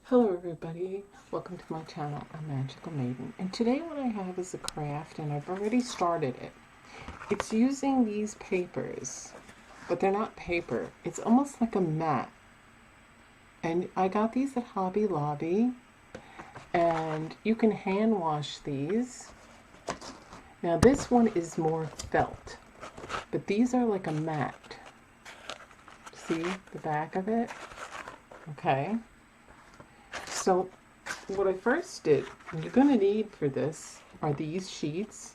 Hello everybody, welcome to my channel, A Magical Maiden. And today what I have is a craft and I've already started it. It's using these papers, but they're not paper. It's almost like a mat. And I got these at Hobby Lobby and you can hand wash these. Now this one is more felt, but these are like a mat. See the back of it? Okay. So what I first did, and you're going to need for this, are these sheets,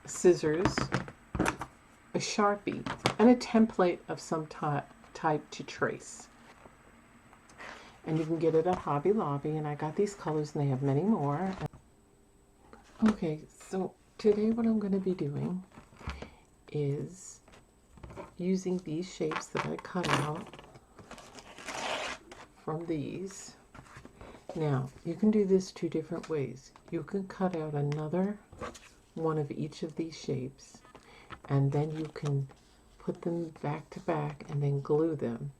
scissors, a Sharpie, and a template of some type to trace. And you can get it at Hobby Lobby, and I got these colors and they have many more. Okay, so today what I'm going to be doing is using these shapes that I cut out from these. Now, you can do this two different ways. You can cut out another one of each of these shapes, and then you can put them back to back and then glue them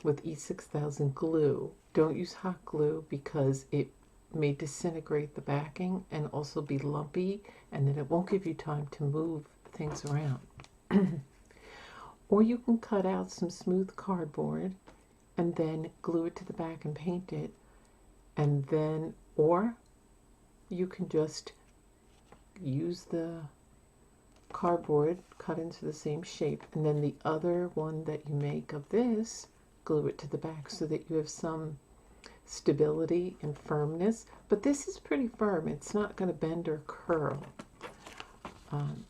with E6000 glue. Don't use hot glue because it may disintegrate the backing and also be lumpy, and then it won't give you time to move things around. Or you can cut out some smooth cardboard and then glue it to the back and paint it, and then, or you can just use the cardboard cut into the same shape, and then the other one that you make of this, glue it to the back so that you have some stability and firmness. But this is pretty firm. It's not going to bend or curl,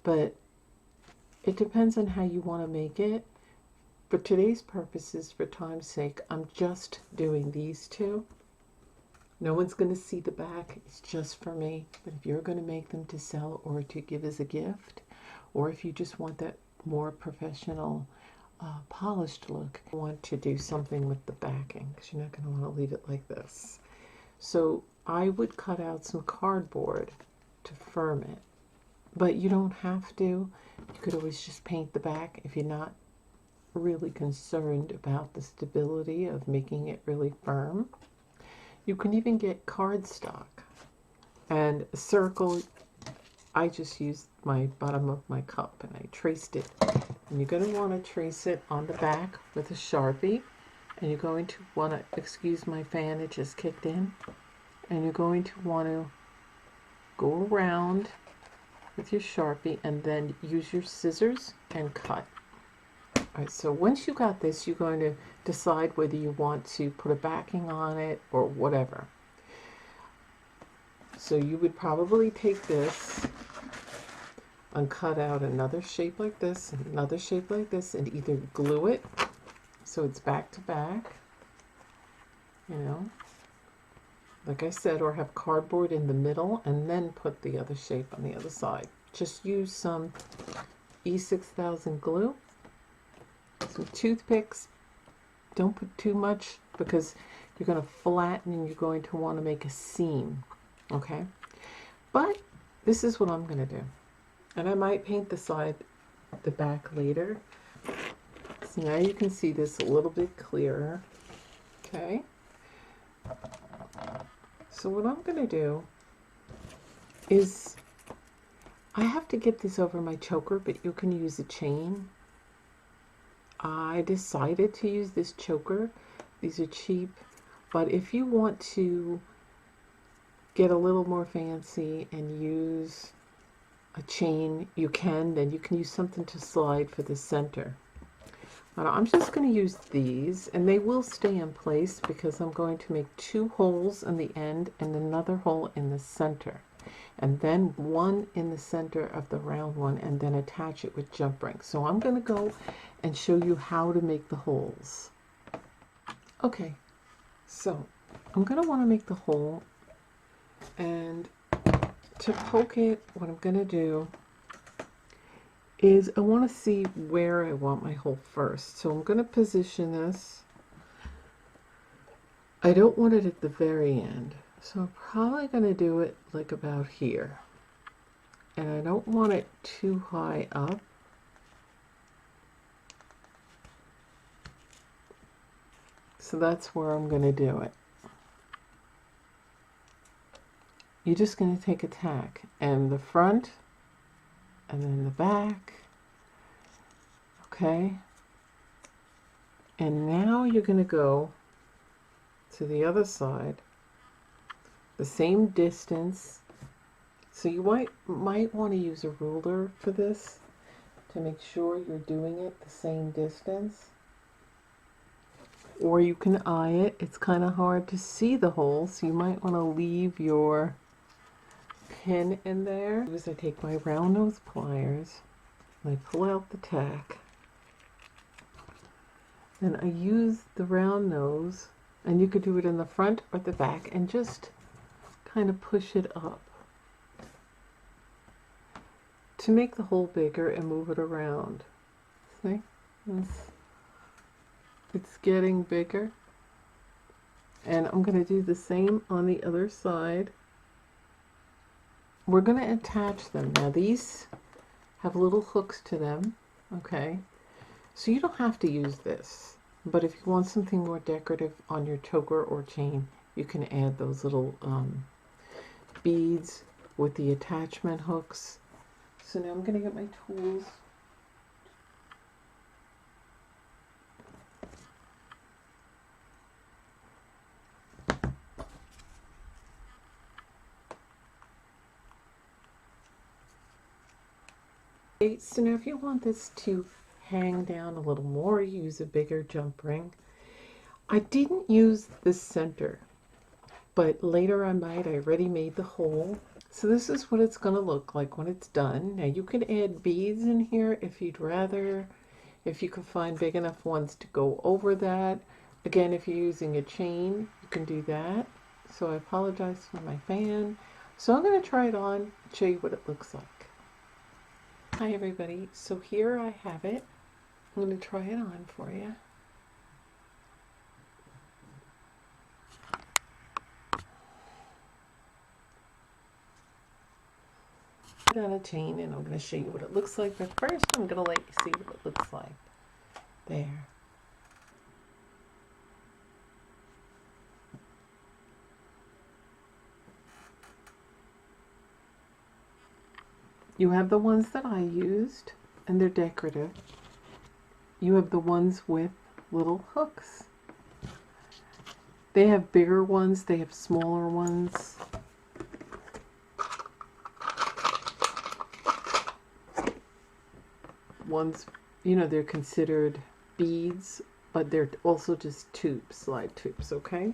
but it depends on how you want to make it. For today's purposes, for time's sake, I'm just doing these two. No one's going to see the back. It's just for me. But if you're going to make them to sell or to give as a gift, or if you just want that more professional, polished look, you want to do something with the backing, because you're not going to want to leave it like this. So I would cut out some cardboard to firm it. But you don't have to. You could always just paint the back if you're not really concerned about the stability of making it really firm. You can even get cardstock and a circle. I just used my bottom of my cup and I traced it. And you're going to want to trace it on the back with a Sharpie. And you're going to want to, excuse my fan, it just kicked in. And you're going to want to go around with your Sharpie and then use your scissors and cut. Alright, so once you got this, you're going to decide whether you want to put a backing on it or whatever. So you would probably take this and cut out another shape like this and another shape like this and either glue it so it's back to back, you know, like I said, or have cardboard in the middle and then put the other shape on the other side. Just use some E6000 glue, some toothpicks. Don't put too much because you're going to flatten and you're going to want to make a seam, okay? But this is what I'm going to do. And I might paint the back later. So now you can see this a little bit clearer, okay? So what I'm going to do is, I have to get this over my choker, but you can use a chain. I decided to use this choker. These are cheap, but if you want to get a little more fancy and use a chain, you can. Then you can use something to slide for the center. I'm just going to use these, and they will stay in place because I'm going to make 2 holes in the end and another hole in the center, and then one in the center of the round one, and then attach it with jump rings. So I'm going to go and show you how to make the holes. Okay, so I'm going to want to make the hole, and to poke it, what I'm going to do is I want to see where I want my hole first. So I'm going to position this. I don't want it at the very end, so I'm probably going to do it like about here. And I don't want it too high up. So that's where I'm going to do it. You're just going to take a tack and the front and then the back. Okay. And now you're going to go to the other side, the same distance. So you might want to use a ruler for this to make sure you're doing it the same distance. Or you can eye it. It's kind of hard to see the hole, so you might want to leave your pin in there. As I take my round nose pliers and I pull out the tack, then I use the round nose, and you could do it in the front or the back, and just kind of push it up to make the hole bigger and move it around. See? It's getting bigger. And I'm going to do the same on the other side. We're going to attach them. Now these have little hooks to them, okay? So you don't have to use this, but if you want something more decorative on your choker or chain, you can add those little beads with the attachment hooks. So now I'm going to get my tools. Okay, so now if you want this to hang down a little more, use a bigger jump ring. I didn't use the center, but later I might. I already made the hole. So this is what it's going to look like when it's done. Now you can add beads in here if you'd rather, if you can find big enough ones to go over that. Again, if you're using a chain, you can do that. So I apologize for my fan. So I'm going to try it on and show you what it looks like. Hi everybody, so here I have it. I'm going to try it on for you. Put on a chain and I'm going to show you what it looks like, but first I'm going to let you see what it looks like. There. You have the ones that I used, and they're decorative. You have the ones with little hooks. They have bigger ones, they have smaller ones. Ones, you know, they're considered beads, but they're also just tubes, slide tubes, okay?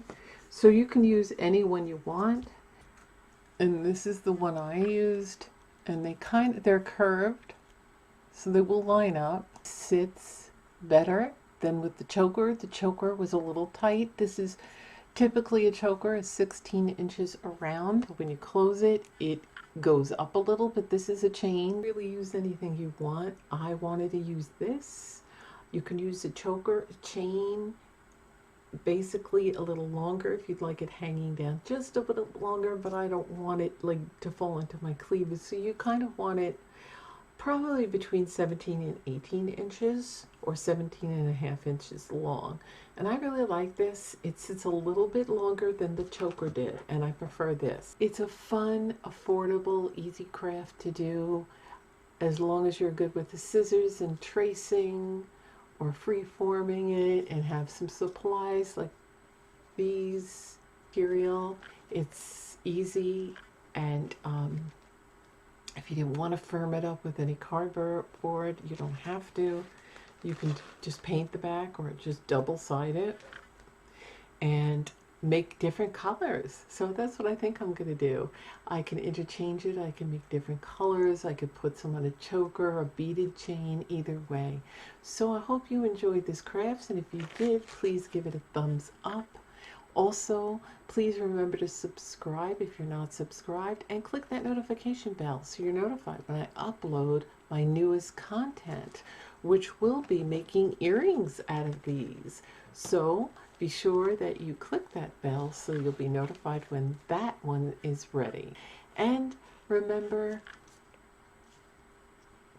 So you can use any one you want. And this is the one I used. And they're curved, so they will line up. Sits better than with the choker. The choker was a little tight. This is typically a choker is 16 inches around. When you close it, it goes up a little, but this is a chain. Really use anything you want. I wanted to use this. You can use a choker, a chain, basically a little longer if you'd like it hanging down just a little longer, but I don't want it like to fall into my cleavage, so you kind of want it probably between 17 and 18 inches or 17 and a half inches long. And I really like this. It sits a little bit longer than the choker did, and I prefer this. It's a fun, affordable, easy craft to do as long as you're good with the scissors and tracing or free-forming it and have some supplies like these material. It's easy, and if you didn't want to firm it up with any cardboard, you don't have to. You can just paint the back or just double-side it and make different colors. So that's what I think I'm going to do. I can interchange it. I can make different colors. I could put some on a choker, a beaded chain, either way. So I hope you enjoyed this crafts, and if you did, please give it a thumbs up. Also, please remember to subscribe if you're not subscribed, and click that notification bell so you're notified when I upload my newest content, which will be making earrings out of these. So be sure that you click that bell so you'll be notified when that one is ready. And remember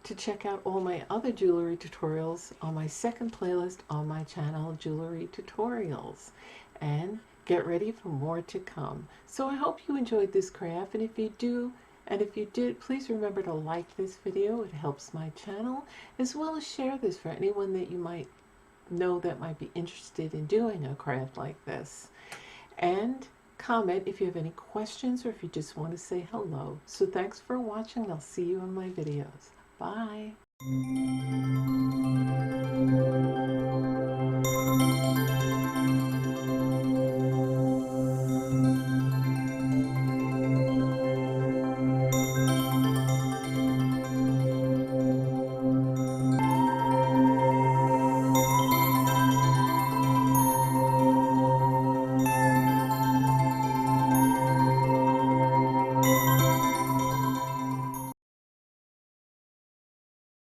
to check out all my other jewelry tutorials on my second playlist on my channel, Jewelry Tutorials. And get ready for more to come. So I hope you enjoyed this craft, and if you did, please remember to like this video. It helps my channel, as well as share this for anyone that you might know that might be interested in doing a craft like this. And comment if you have any questions or if you just want to say hello. So thanks for watching. I'll see you in my videos. Bye.